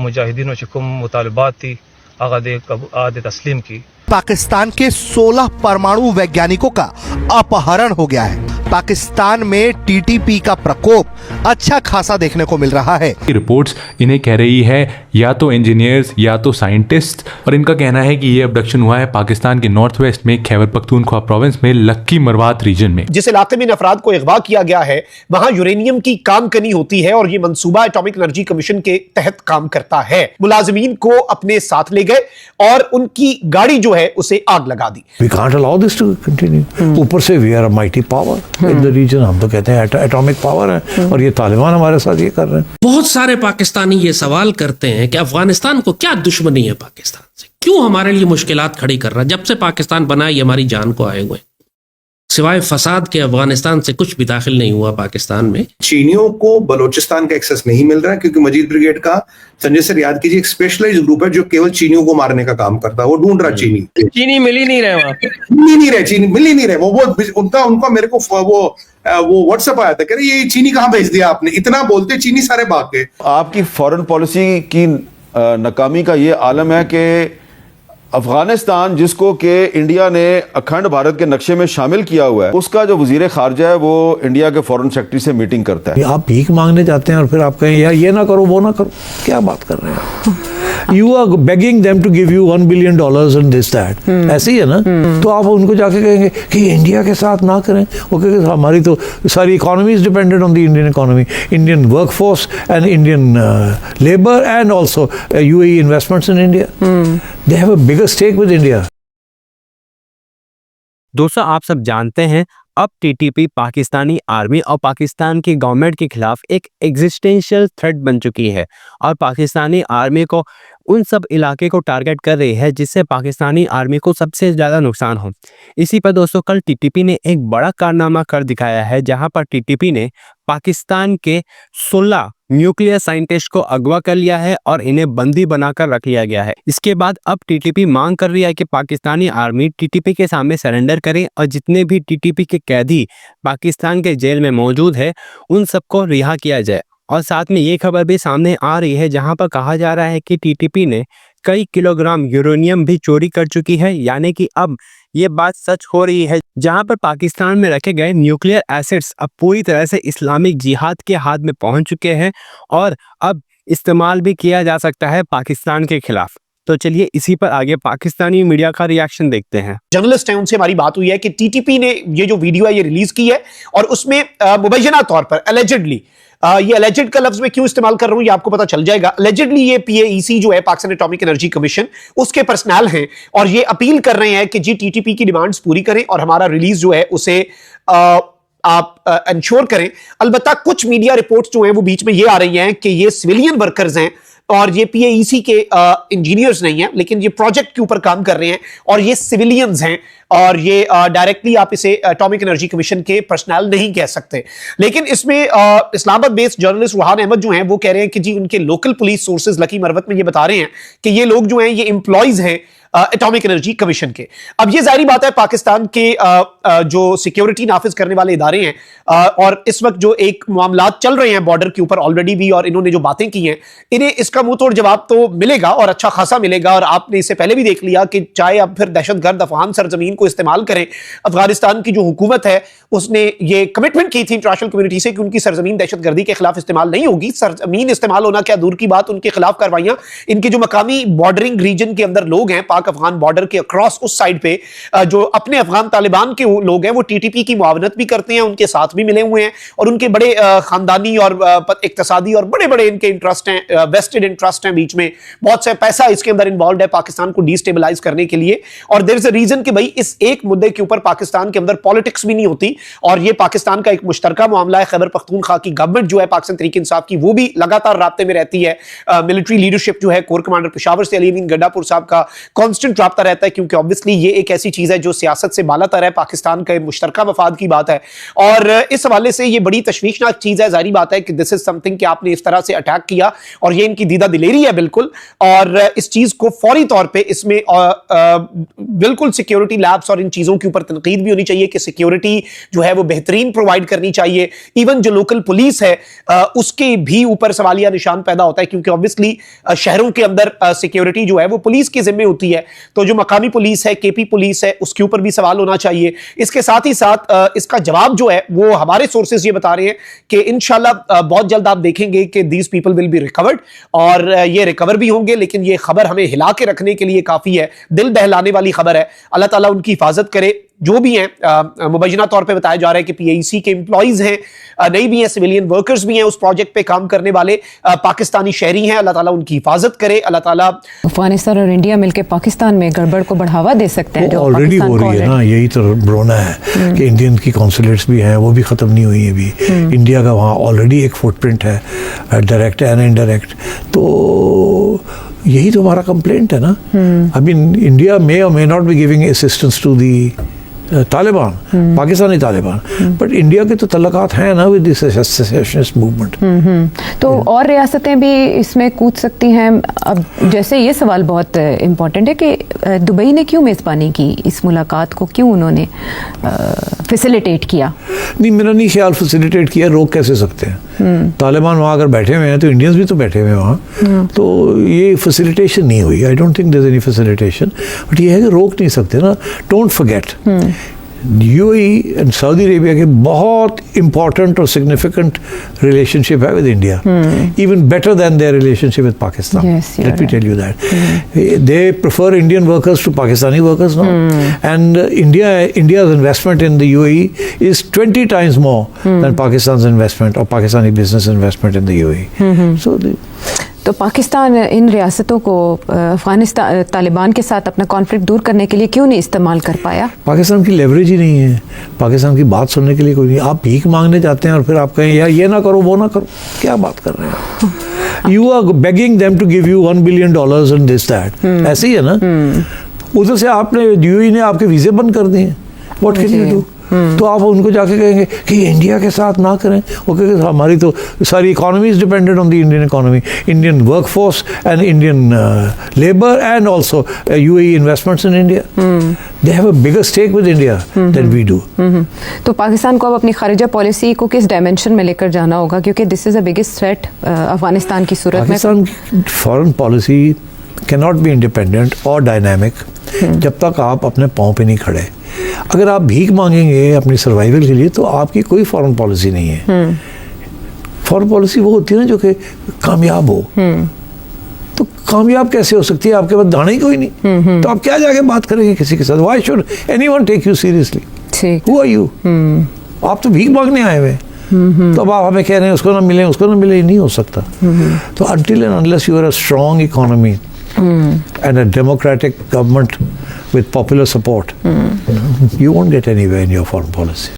मुजाहिदीन व चुकुम मुतालबात थी आदे तस्लीम की। पाकिस्तान के 16 परमाणु वैज्ञानिकों का अपहरण हो गया है। पाकिस्तान में टीटीपी का प्रकोप अच्छा खासा देखने को मिल रहा है। रिपोर्ट्स इन्हें कह रही है या तो इंजीनियर्स या तो साइंटिस्ट, और इनका कहना है कि ये अबडक्शन हुआ है पाकिस्तान के नॉर्थ वेस्ट में खैबर पख्तूनख्वा प्रोविंस में लक्की मरवात रीजन में। जिस इलाके में इन अफराद को अगवा किया गया है वहां यूरेनियम की काम कनी होती है और ये मंसूबा एटॉमिक एनर्जी कमीशन के तहत काम करता है। मुलाजिमीन को अपने साथ ले गए और उनकी गाड़ी जो है उसे आग लगा दी। We can't allow this to continue। ऊपर से we are a mighty power in the region। हम तो कहते हैं एटॉमिक पावर है और ये तालिबान हमारे साथ ये कर रहे हैं। बहुत सारे पाकिस्तानी ये सवाल करते हैं कि अफगानिस्तान को क्या दुश्मनी है पाकिस्तान से, क्यों हमारे लिए मुश्किलात खड़ी कर रहा है। जब से पाकिस्तान बना ये हमारी जान को आए हुए, सिवाय फसाद के अफगानिस्तान से कुछ भी दाखिल नहीं हुआ पाकिस्तान में। चीनियों को बलोचिस्तान का एक्सेस नहीं मिल रहा है क्योंकि मजीद ब्रिगेड का, संजय सर याद कीजिए, एक स्पेशलाइज्ड ग्रुप है जो केवल चीनियों को मारने का काम करता है। वो ढूंढ रहा चीनी मिल ही नहीं रहे वहां पे, मिल ही नहीं रहे। वो उनका मेरे को वो व्हाट्सएप आया था, कह रहे ये चीनी कहाँ भेज दिया आपने, इतना बोलते चीनी सारे भाग गए। आपकी फॉरेन पॉलिसी की नाकामी का ये आलम है कि अफगानिस्तान जिसको कि इंडिया ने अखंड भारत के नक्शे में शामिल किया हुआ है, उसका जो वजीर खारजा है वो इंडिया के फॉरेन सेक्रेटरी से मीटिंग करता है। आप भीख मांगने जाते हैं और फिर आप कहें यार ये ना करो वो ना करो, क्या बात कर रहे हैं। You are begging them to give you $1 billion and this that, ऐसे ही है ना। तो आप उनको जाके कहेंगे कि इंडिया के साथ ना करें, वो कहेंगे हमारी तो सारी economy is dependent on the Indian economy, Indian workforce and Indian labour and also UAE investments in India. They have a bigger stake with India. दोस्तों, आप सब जानते हैं अब टीटीपी पाकिस्तानी आर्मी और पाकिस्तान की गवर्नमेंट के खिलाफ एक एग्जिस्टेंशियल थ्रेट बन चुकी है और पाकिस्तानी आर्मी को उन सब इलाके को टारगेट कर रही है जिससे पाकिस्तानी आर्मी को सबसे ज़्यादा नुकसान हो। इसी पर दोस्तों कल टीटीपी ने एक बड़ा कारनामा कर दिखाया है, जहां पर टीटीपी ने पाकिस्तान के 16 न्यूक्लियर साइंटिस्ट को अगवा कर लिया है और इन्हें बंदी बनाकर रख लिया गया है। इसके बाद अब टीटीपी मांग कर रही है कि पाकिस्तानी आर्मी टीटीपी के सामने सरेंडर करे और जितने भी टीटीपी के कैदी पाकिस्तान के जेल में मौजूद है उन सबको रिहा किया जाए। और साथ में ये खबर भी सामने आ रही है जहां पर कहा जा रहा है कि टीटीपी ने कई किलोग्राम यूरेनियम भी चोरी कर चुकी है, यानी कि अब ये बात सच हो रही है। जहां पर पाकिस्तान में रखे गए न्यूक्लियर एसेट्स अब पूरी तरह से इस्लामिक जिहाद के हाथ में पहुंच चुके हैं और अब इस्तेमाल भी किया जा सकता है पाकिस्तान के खिलाफ। तो चलिए इसी पर आगे पाकिस्तानी मीडिया का रिएक्शन देखते हैं। जर्नलिस्ट हैं, उनसे हमारी बात हुई है कि टीटीपी ने ये जो वीडियो है ये रिलीज की है और उसमें मुबैना तौर पर एलिजिडली, ये एलिजिड का लफ्ज मैं क्यों इस्तेमाल कर रहा हूं ये आपको पता चल जाएगा। एलिजिडली ये PAEC जो है पाकिस्तान एटॉमिक एनर्जी कमीशन, उसके पर्सनल हैं और ये अपील कर रहे हैं कि जी टीटीपी की डिमांड्स पूरी करें और हमारा रिलीज जो है उसे आप इंश्योर करें। अलबत्ता कुछ मीडिया रिपोर्ट्स जो हैं वो बीच में ये आ रही हैं कि ये सिविलियन वर्कर्स हैं और ये PAEC के इंजीनियर्स नहीं हैं, लेकिन ये प्रोजेक्ट के ऊपर काम कर रहे हैं और ये सिविलियंस हैं और ये डायरेक्टली आप इसे एटॉमिक एनर्जी कमीशन के पर्सनल नहीं कह सकते। लेकिन इसमें इस्लामाबाद बेस्ड जर्नलिस्ट रुहान अहमद जो हैं वो कह रहे हैं कि जी उनके local police sources lucky Marwat में ये बता रहे हैं कि ये लोग जो हैं ये एम्प्लॉइज हैं एटॉमिक एनर्जी कमीशन के। अब ये जाहिर बात है पाकिस्तान के जो सिक्योरिटी नाफिज करने वाले इदारे हैं और इस वक्त जो एक मामलात चल रहे हैं बॉर्डर के ऊपर ऑलरेडी भी, और इन्होंने जो बातें की हैं इन्हें इसका मुंह तोड़ जवाब तो मिलेगा और अच्छा खासा मिलेगा। और आपने इससे पहले भी देख लिया कि चाहे अब फिर दहशतगर्द अफगान सरजमीन को इस्तेमाल करें, अफगानिस्तान की जो हुकूमत है उसने ये कमिटमेंट की थी इंटरनेशनल कम्युनिटी से कि उनकी सरजमीन दहशतगर्दी के खिलाफ इस्तेमाल नहीं होगी। सरजमीन इस्तेमाल होना क्या दूर की बात, उनके खिलाफ कार्रवाइयां इनके जो मकामी बॉर्डरिंग रीजन के अंदर लोग हैं पाक अफगान बॉर्डर के अक्रॉस उस साइड पे जो अपने अफगान तालिबान के लोग हैं वो टीटीपी की मुआवनत भी करते हैं, उनके साथ भी मिले हुए हैं और उनके बड़े खानदानी और इक्तसादी और बड़े बड़े इनके इंटरेस्ट हैं, वेस्टेड इंटरेस्ट हैं, बीच में बहुत से पैसा इसके अंदर इन्वॉल्व है पाकिस्तान को डिस्टेबलाइज करने के लिए। और देयर इज अ रीजन कि भाई इस एक मुद्दे के ऊपर पाकिस्तान के अंदर पॉलिटिक्स भी नहीं होती और ये पाकिस्तान का एक मुश्तरका मामला है। खैबर पख्तूनख्वा की गवर्नमेंट जो है पाकिस्तान तहरीक इंसाफ की वो भी लगातार राब्ते में रहती है। मिलिट्री लीडरशिप जो है कोर कमांडर पेशावर से अली अमीन गड्डापुर साहब का कांस्टेंट राब्ता रहता है क्योंकि ऑब्वियसली ये एक ऐसी चीज है जो सियासत से बालातर है पाकिस्तान पाकिस्तान के मुश्तरका मफाद की बात है। और इस हवाले से ये बड़ी तशवीशनाक चीज़ है, जाहिर बात है कि दिस इज समथिंग कि आपने इस तरह से अटैक किया और ये इनकी दीदा दिलेरी है बिल्कुल। और इस चीज़ को फौरी तौर पर इसमें बिल्कुल सिक्योरिटी लैब्स और इन चीज़ों के ऊपर तनकीद भी होनी चाहिए कि सिक्योरिटी जो है वो बेहतरीन प्रोवाइड करनी चाहिए। इवन जो लोकल पुलिस है उसके भी ऊपर सवालिया निशान पैदा होता है, क्योंकि ऑब्वियसली शहरों के अंदर सिक्योरिटी जो है वो पुलिस की जिम्मे होती है। तो जो मकामी पुलिस है, केपी पुलिस है, उसके ऊपर भी सवाल होना चाहिए। इसके साथ ही साथ इसका जवाब जो है वो हमारे सोर्सेज ये बता रहे हैं कि इंशाल्लाह बहुत जल्द आप देखेंगे कि these people will be recovered, और ये रिकवर भी होंगे। लेकिन ये खबर हमें हिला के रखने के लिए काफी है, दिल दहलाने वाली खबर है। अल्लाह ताला उनकी हिफाजत करे। जो भी हैं मुबैना तौर पे बताया जा रहा है कि पीएसी के एम्प्लॉइज हैं, नहीं भी हैं, सिविलियन वर्कर्स भी हैं, उस प्रोजेक्ट पे काम करने वाले पाकिस्तानी शहरी हैं। अल्लाह ताला उनकी हिफाजत करे। अल्लाह ताला अफगानिस्तान और इंडिया मिलकर पाकिस्तान में गड़बड़ को बढ़ावा दे सकते हैं, जो ऑलरेडी हो रही है ना। यही तो रोना है कि इंडियन की कॉन्सुलेट्स भी हैं, वो भी ख़त्म नहीं हुई अभी। इंडिया का वहाँ ऑलरेडी एक फुटप्रिंट है, डायरेक्ट एंड इनडायरेक्ट। तो यही तो हमारा कंप्लेंट है ना। आई मीन इंडिया मे और may not be giving assistance to the Taliban, Pakistani Taliban, but India के तो तल्लकात हैं ना विद दिस सेसेशनिस्ट मूवमेंट। तो और रियासतें भी इसमें कूद सकती हैं। अब जैसे ये सवाल बहुत इम्पोर्टेंट है कि दुबई ने क्यों मेज़बानी की इस मुलाकात को, क्यों उन्होंने फैसिलिटेट किया? नहीं, मेरा नहीं ख्याल फैसिलिटेट किया, रोक कैसे सकते हैं? तालिबान वहाँ अगर बैठे हुए हैं तो इंडियंस भी तो बैठे हुए हैं वहाँ, तो ये फैसिलिटेशन नहीं हुई। I don't think there is any facilitation, but ये है कि रोक नहीं सकते ना। Don't forget UAE and Saudi Arabia के बहुत इंपॉर्टेंट और सिग्निफिकेंट रिलेशनशिप है with India, even better than their relationship with Pakistan. Let me tell you that they prefer Indian workers to Pakistani workers now, and India's investment in the UAE is 20 times more than Pakistan's investment or Pakistani business investment in the UAE. So तो पाकिस्तान इन रियासतों को अफगानिस्तान तालिबान के साथ अपना conflict दूर करने के लिए क्यों नहीं इस्तेमाल कर पाया? पाकिस्तान की लेवरेज ही नहीं है, पाकिस्तान की बात सुनने के लिए कोई नहीं। आप भीख मांगने जाते हैं और फिर आप कहें यार ये ना करो वो ना करो, क्या बात कर रहे हैं? You are begging them to give you $1 billion and this that, ऐसे ही है ना। उधर से आपने यूएई ने आपके वीजे बंद कर दिए, व्हाट कैन यू डू? तो आप उनको जाके कहेंगे कि इंडिया के साथ ना करें, वो कहेंगे हमारी तो सारी economy is dependent on the Indian economy, Indian workforce and Indian labour and also UAE investments in India. They have a bigger stake with India than we do. तो पाकिस्तान को अब अपनी खारिजा पॉलिसी को किस डायमेंशन में लेकर जाना होगा, क्योंकि this is the biggest threat Afghanistan की सूरत में? पाकिस्तान की foreign policy can not be independent और डायनामिक जब तक आप अपने पाँव पे नहीं खड़े। अगर आप भीख मांगेंगे अपनी सर्वाइवल के लिए तो आपकी कोई फॉरेन पॉलिसी नहीं है। फॉरेन पॉलिसी वो होती है ना जो कि कामयाब हो। तो कामयाब कैसे हो सकती है? आपके पास दाना ही कोई नहीं, तो आप क्या जाके बात करेंगे किसी के साथ? Why should anyone take you seriously? Who are you? आप तो भीख मांगने आए हुए, तो अब आप हमें कह रहे हैं उसको ना मिले उसको ना मिले, नहीं हो सकता। तो until and unless you are a strong economy and a democratic government with popular support, you won't get anywhere in your foreign policy.